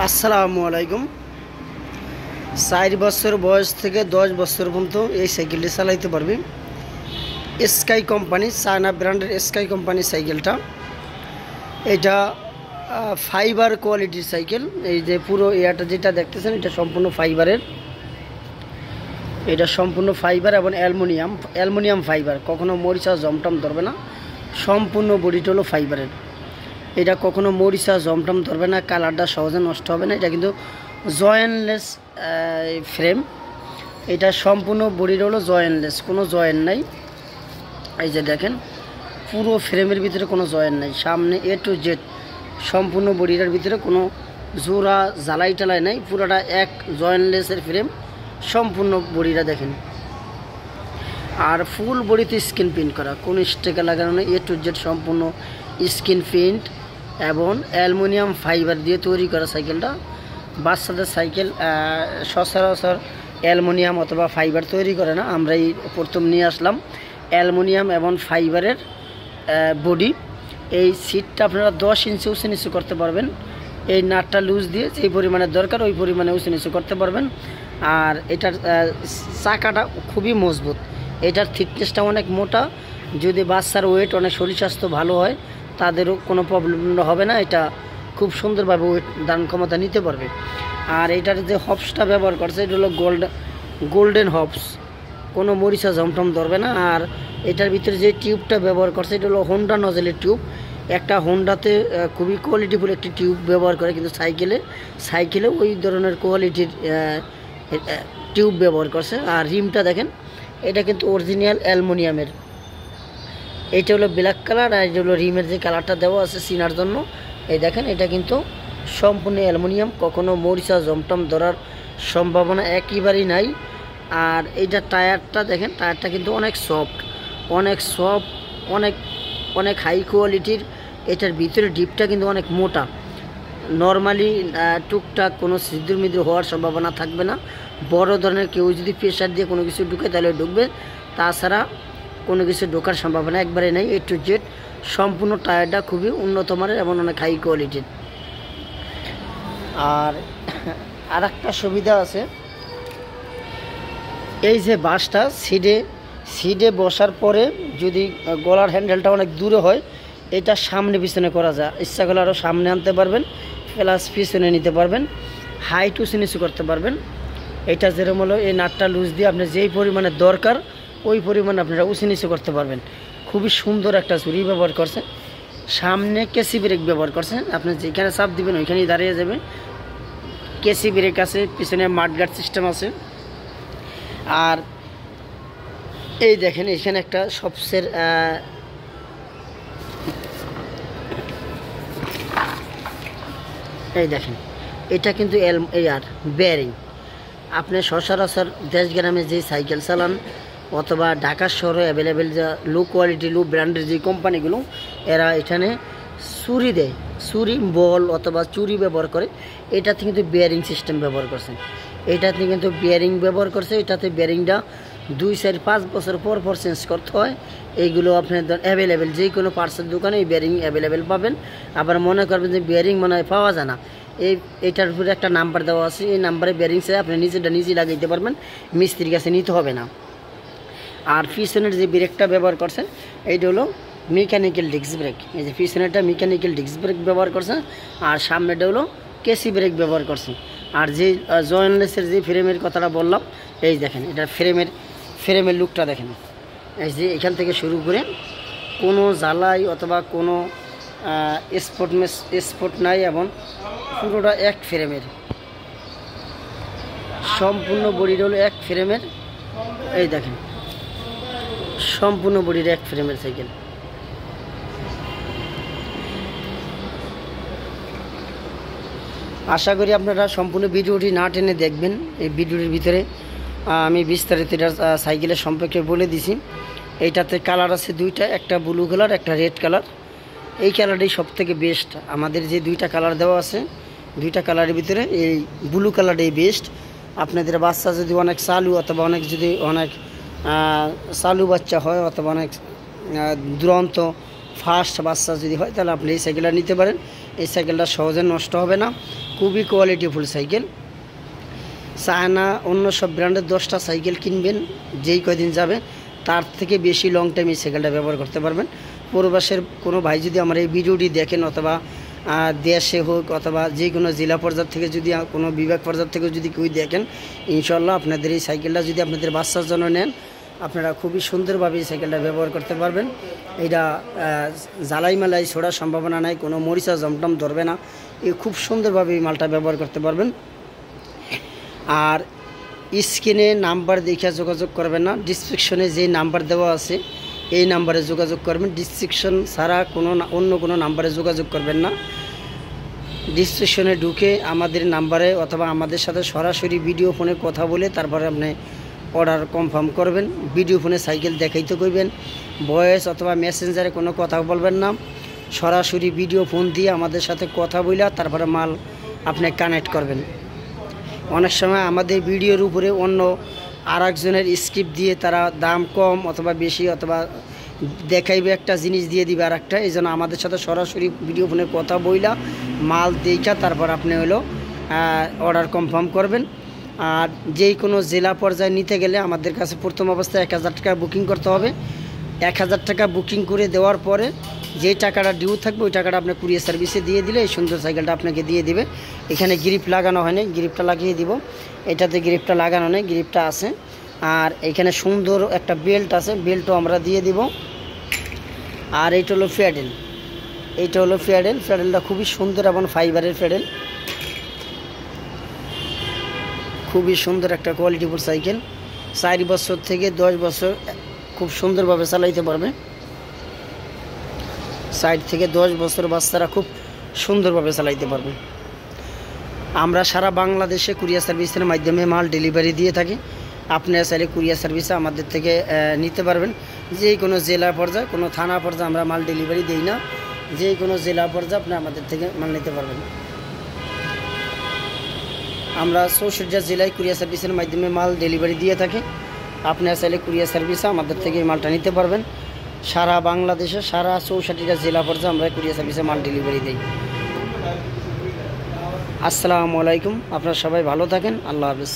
আসসালামু আলাইকুম। 4 বছর বয়স থেকে 10 বছর পর্যন্ত এই সাইকেলটি চালাইতে পারবে। স্কাই কোম্পানি, চায়না ব্র্যান্ডের স্কাই কোম্পানির সাইকেলটা। এটা ফাইবার কোয়ালিটির সাইকেল। এই যে পুরো এটা যেটা দেখতেছেন এটা সম্পূর্ণ ফাইবারের। এটা সম্পূর্ণ ফাইবার এবং অ্যালুমিনিয়াম ফাইবার। কখনো মরিচা জমটম ধরবে না, সম্পূর্ণ বডিটা হলো ফাইবারের। এটা কখনো মরিচা জমটম ধরবে না, কালারটা সহজে নষ্ট হবে না। এটা কিন্তু জয়েন্টলেস ফ্রেম। এটা সম্পূর্ণ বডিটা হলো জয়েন্টলেস, কোনো জয়েন্ট নাই। এই যে দেখেন পুরো ফ্রেমের ভিতরে কোনো জয়েন্ট নাই, সামনে A to Z সম্পূর্ণ বডিটার ভিতরে কোনো জোড়া জ্বালাই টালাই নাই, পুরোটা এক জয়েন্টলেসের ফ্রেম। সম্পূর্ণ বডিটা দেখেন, আর ফুল বডিতে স্ক্রিন প্রিন্ট করা, কোনো স্টিকার লাগানো নেই। A to Z সম্পূর্ণ স্ক্রিন প্রিন্ট এবং অ্যালুমিনিয়াম ফাইবার দিয়ে তৈরি করা সাইকেলটা। বাচ্চাদের সাইকেল সচরাচর অ্যালুমিনিয়াম অথবা ফাইবার তৈরি করে না, আমরা এই প্রথম নিয়ে আসলাম অ্যালুমিনিয়াম এবং ফাইবারের বডি। এই সিটটা আপনারা 10 ইঞ্চি উঁচু নিচু করতে পারবেন। এই নাটটা লুজ দিয়ে যেই পরিমাণে দরকার ওই পরিমাণে উঁচু নিচু করতে পারবেন। আর এটার চাকাটা খুবই মজবুত, এটার থিকনেসটা অনেক মোটা। যদি বাচ্চার ওয়েট অনেক শরীর স্বাস্থ্য ভালো হয় তাদেরও কোনো প্রবলেম হবে না, এটা খুব সুন্দরভাবে ওয়েট ধারণ ক্ষমতা নিতে পারবে। আর এটার যে হবসটা ব্যবহার করছে এটা হলো গোল্ডেন হবস, কোনো মরিচা জমটম ধরবে না। আর এটার ভিতরে যে টিউবটা ব্যবহার করছে এটা হলো হোন্ডা নজেলের টিউব। একটা হোন্ডাতে খুবই কোয়ালিটিফুল একটি টিউব ব্যবহার করে, কিন্তু সাইকেলে ওই ধরনের কোয়ালিটির টিউব ব্যবহার করছে। আর রিমটা দেখেন, এটা কিন্তু অরিজিনাল অ্যালুমিনিয়ামের। এইটা হলো ব্ল্যাক কালার, আর এটা হলো রিমের যে কালারটা দেওয়া আছে চিনার জন্য। এই দেখেন এটা কিন্তু সম্পূর্ণ অ্যালুমিনিয়াম, কখনো মরিচা জমটম ধরার সম্ভাবনা একেবারেই নাই। আর এইটা টায়ারটা দেখেন, টায়ারটা কিন্তু অনেক সফট, অনেক হাই কোয়ালিটির। এটার ভিতরে ডিপটা কিন্তু অনেক মোটা। নর্মালি টুকটাক কোনো ছিদ্র হওয়ার সম্ভাবনা থাকবে না। বড় ধরনের কেউ যদি প্রেশার দিয়ে কোনো কিছু ঢুকে তাহলে ঢুকবে, তাছাড়া কোনো কিছু ঢোকার সম্ভাবনা একবারে নেই। A to Z সম্পূর্ণ টায়ারটা খুবই উন্নত মানের এবং অনেক হাই কোয়ালিটির। আর একটা সুবিধা আছে, এই যে বাসটা সিটে বসার পরে যদি গলার হ্যান্ডেলটা অনেক দূরে হয়, এটা সামনে পিছনে করা যায়। ইচ্ছা করলে আরও সামনে আনতে পারবেন, প্লাস পিছনে নিতে পারবেন, হাইট উঁচু নিচু করতে পারবেন। এটা যেরকম হলো এই নাটটা লুজ দিয়ে আপনি যেই পরিমাণে দরকার ওই পরিমাণে আপনারা উঁচু নিচু করতে পারবেন। খুবই সুন্দর একটা ছুরি ব্যবহার করছে। সামনে কেসি ব্রেক ব্যবহার করছে, আপনি যেখানে চাপ দিবেন ওইখানেই দাঁড়িয়ে যাবে। কেসি ব্রেক আছে, পিছনে মাডগার্ড সিস্টেম আছে। আর এই দেখেন এখানে একটা সবচেয়ে এই দেখেন এটা কিন্তু বেয়ারিং। আপনি সচরাচর দেশ গ্রামে যে সাইকেল চালান অথবা ঢাকা শহরে অ্যাভেলেবেল যা লো কোয়ালিটি লো ব্র্যান্ডের যে কোম্পানিগুলো, এরা এখানে চুরি দেয়, চুরি বল অথবা চুরি ব্যবহার করে। এটাতে কিন্তু বেয়ারিং সিস্টেম ব্যবহার করছে, এটাতে কিন্তু বেয়ারিং ব্যবহার করছে। এটাতে বেয়ারিংটা 2, 4, 5 বছর পর চেঞ্জ করতে হয়। এইগুলো আপনার অ্যাভেলেবেল যে কোনো পার্টসের দোকানে এই বেয়ারিং অ্যাভেলেবেল পাবেন। আবার মনে করবেন যে বেয়ারিং মনে হয় পাওয়া যায় না, এইটার উপরে একটা নাম্বার দেওয়া আছে, এই নাম্বারে বেয়ারিং চাই আপনি নিজে লাগাইতে পারবেন, মিস্ত্রির কাছে নিতে হবে না। আর পিছনের যে ব্রেকটা ব্যবহার করছেন এইটা হলো মেকানিক্যাল ডিস্ক ব্রেক। এই যে পিছনেরটা মেকানিক্যাল ডিস্ক ব্রেক ব্যবহার করছেন, আর সামনেটা হলো কেসি ব্রেক ব্যবহার করছেন। আর যে জয়েন্টলেসের যে ফ্রেমের কথাটা বললাম, এই দেখেন এটা ফ্রেমের লুকটা দেখেন। এই যে এখান থেকে শুরু করে কোনো জ্বালাই অথবা কোনো স্পট নাই, এবং পুরোটা এক ফ্রেমের, সম্পূর্ণ বডিটা হলো এক ফ্রেমের। এই দেখেন সম্পূর্ণ বডির এক ফ্রেমের সাইকেল। আশা করি আপনারা সম্পূর্ণ ভিডিওটি না টেনে দেখবেন। এই ভিডিওটির ভিতরে আমি বিস্তারিত এটার সাইকেলের সম্পর্কে বলে দিছি। এইটাতে কালার আছে দুইটা, একটা ব্লু কালার একটা রেড কালার। এই কালারটাই সবথেকে বেস্ট। আমাদের যে দুইটা কালার দেওয়া আছে, দুইটা কালারের ভিতরে এই ব্লু কালারটাই বেস্ট। আপনাদের বাচ্চা যদি অনেক চালু অথবা অনেক চালু বাচ্চা হয় অথবা অনেক দুরন্ত ফাস্ট বাচ্চা যদি হয় তাহলে আপনি এই সাইকেলটা নিতে পারেন। এই সাইকেলটা সহজে নষ্ট হবে না, খুবই কোয়ালিটিফুল সাইকেল। চায়না অন্য সব ব্র্যান্ডের 10টা সাইকেল কিনবেন, যেই কয়দিন যাবে তার থেকে বেশি লং টাইম এই সাইকেলটা ব্যবহার করতে পারবেন। প্রবাসের কোনো ভাই যদি আমার এই ভিডিওটি দেখেন, অথবা দেশে হোক অথবা যে কোনো জেলা পর্যায় থেকে যদি কোনো বিভাগ পর্যায় থেকে যদি কেউ দেখেন, ইনশাল্লাহ আপনাদের এই সাইকেলটা যদি আপনাদের বাচ্চার জন্য নেন, আপনারা খুবই সুন্দরভাবে এই সাইকেলটা ব্যবহার করতে পারবেন। এটা জ্বালাই মালাই ছোড়ার সম্ভাবনা নাই, কোনো মরিচা জমটম ধরবে না। খুব সুন্দরভাবে এই মালটা ব্যবহার করতে পারবেন। আর স্ক্রিনে নাম্বার দেখে যোগাযোগ করবেন না, ডিসক্রিপশনে যে নাম্বার দেওয়া আছে এই নাম্বারে যোগাযোগ করবেন। ডিসক্রিপশন ছাড়া অন্য কোনো নাম্বারে যোগাযোগ করবেন না। ডিসক্রিপশনে ঢুকে আমাদের নাম্বারে অথবা আমাদের সাথে সরাসরি ভিডিও ফোনে কথা বলে তারপরে আপনি অর্ডার কনফার্ম করবেন। ভিডিও ফোনে সাইকেল দেখাইতে কইবেন, ভয়েস অথবা মেসেঞ্জারে কোনো কথা বলবেন না। সরাসরি ভিডিও ফোন দিয়ে আমাদের সাথে কথা বলে তারপরে মাল আপনি কানেক্ট করবেন। অনেক সময় আমাদের ভিডিওর উপরে অন্য আরেকজনের স্ক্রিপ্ট দিয়ে তারা দাম কম অথবা বেশি অথবা দেখাইবে একটা জিনিস দিয়ে দিবে আর একটা। এই জন্য আমাদের সাথে সরাসরি ভিডিও ফোনে কথা বইলা মাল দেখা তারপর আপনি হলো অর্ডার কনফার্ম করবেন। আর যেই কোনো জেলা পর্যায়ে নিতে গেলে আমাদের কাছে প্রথম অবস্থায় 1000 টাকা বুকিং করতে হবে। 1000 টাকা বুকিং করে দেওয়ার পরে যেই টাকাটা ডিউ থাকবে ওই টাকাটা আপনার কুরিয়ার সার্ভিসে দিয়ে দিলে এই সুন্দর সাইকেলটা আপনাকে দিয়ে দিবে। এখানে গ্রিপ লাগানো হয়নি, গ্রিপটা লাগিয়ে দিব। এটাতে গ্রিপটা লাগানো নেই, গ্রিপটা আছে। আর এখানে সুন্দর একটা বেল্ট আছে, বেল্টও আমরা দিয়ে দিব। আর এইটা হলো প্যাডেল, এইটা হলো প্যাডেল। প্যাডেলটা খুবই সুন্দর এবং ফাইবারের প্যাডেল, খুবই সুন্দর একটা কোয়ালিটিফুল সাইকেল। 4 বছর থেকে 10 বছর খুব সুন্দরভাবে চালাইতে পারবে। 4 থেকে 10 বছর বাচ্চারা খুব সুন্দরভাবে চালাইতে পারবে। আমরা সারা বাংলাদেশে কুরিয়ার সার্ভিসের মাধ্যমে মাল ডেলিভারি দিয়ে থাকি। আপনারা চাইলে কুরিয়ার সার্ভিসে আমাদের থেকে নিতে পারবেন। যে কোনো জেলা পর্যায়ে, কোনো থানা পর্যায়ে আমরা মাল ডেলিভারি দিই না। যে কোনো জেলা পর্যায়ে আপনি আমাদের থেকে মাল নিতে পারবেন। আমরা 64টা জেলায় কুরিয়ার সার্ভিসের মাধ্যমে মাল ডেলিভারি দিয়ে থাকি। আপনারা চাইলে কুরিয়ার সার্ভিসে আমাদের থেকে মালটা নিতে পারবেন। সারা বাংলাদেশে সারা 64টা জেলা পর্যায়ে আমরা কুরিয়ার সার্ভিসে মাল ডেলিভারি দিই। আসসালামু আলাইকুম, আপনারা সবাই ভালো থাকেন। আল্লাহ হাফেজ।